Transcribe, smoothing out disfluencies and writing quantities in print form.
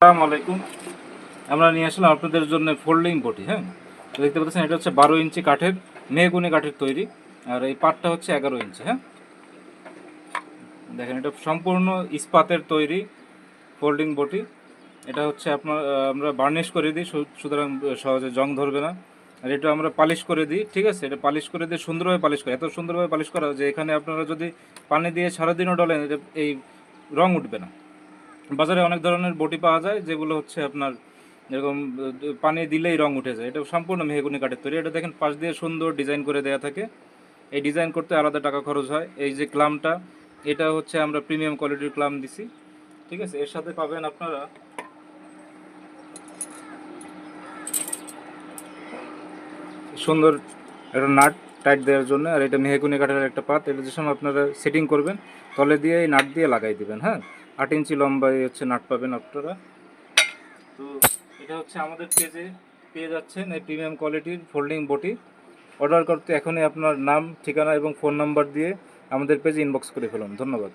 আসসালামু আলাইকুম। আমরা নিয়ে আসলাম আপনাদের জন্য ফোল্ডিং বটি। হ্যাঁ, তো দেখতে পাচ্ছেন এটা হচ্ছে 12 ইঞ্চি কাঠের, মেহগনি কাঠের তৈরি। আর এই পাটটা হচ্ছে 11 ইঞ্চি। হ্যাঁ, দেখেন এটা সম্পূর্ণ ইস্পাতের তৈরি ফোল্ডিং বটি। এটা হচ্ছে আপনার আমরা বার্নিশ করে দিই, সুতরাং সহজে জং ধরবে না। আর এটা আমরা পালিশ করে দিই, ঠিক আছে? এটা পালিশ করে দিয়ে সুন্দরভাবে পালিশ করি, এত সুন্দরভাবে পালিশ করা যে এখানে আপনারা যদি পানি দিয়ে সারাদিনও ডলেন এই রং উঠবে না। বাজারে অনেক ধরনের বটি পাওয়া যায় যেগুলো হচ্ছে আপনার এরকম পানি দিলেই রং উঠে যায়। এটা সম্পূর্ণ মেহগনি কাঠের তৈরি। এটা দেখেন পাশ দিয়ে সুন্দর ডিজাইন করে দেওয়া থাকে। এই ডিজাইন করতে আলাদা টাকা খরচ হয়। এই যে ক্লামটা, এটা হচ্ছে আমরা প্রিমিয়াম কোয়ালিটির ক্লাম দিছি, ঠিক আছে? এর সাথে পাবেন আপনারা সুন্দর একটা নাট টাইট দেওয়ার জন্য। আর এটা মেহগনি কাঠের একটা পাত, এটা যে সময় আপনারা সেটিং করবেন তলে দিয়ে এই নাট দিয়ে লাগাই দিবেন। হ্যাঁ, 8 ইঞ্চি লম্বায় হচ্ছে নাট পাবেন আপনারা। তো এটা হচ্ছে আমাদের পেজে পেয়ে যাচ্ছেন এই প্রিমিয়াম কোয়ালিটির ফোল্ডিং বটি। অর্ডার করতে এখনই আপনার নাম, ঠিকানা এবং ফোন নাম্বার দিয়ে আমাদের পেজে ইনবক্স করে ফেলুন। ধন্যবাদ।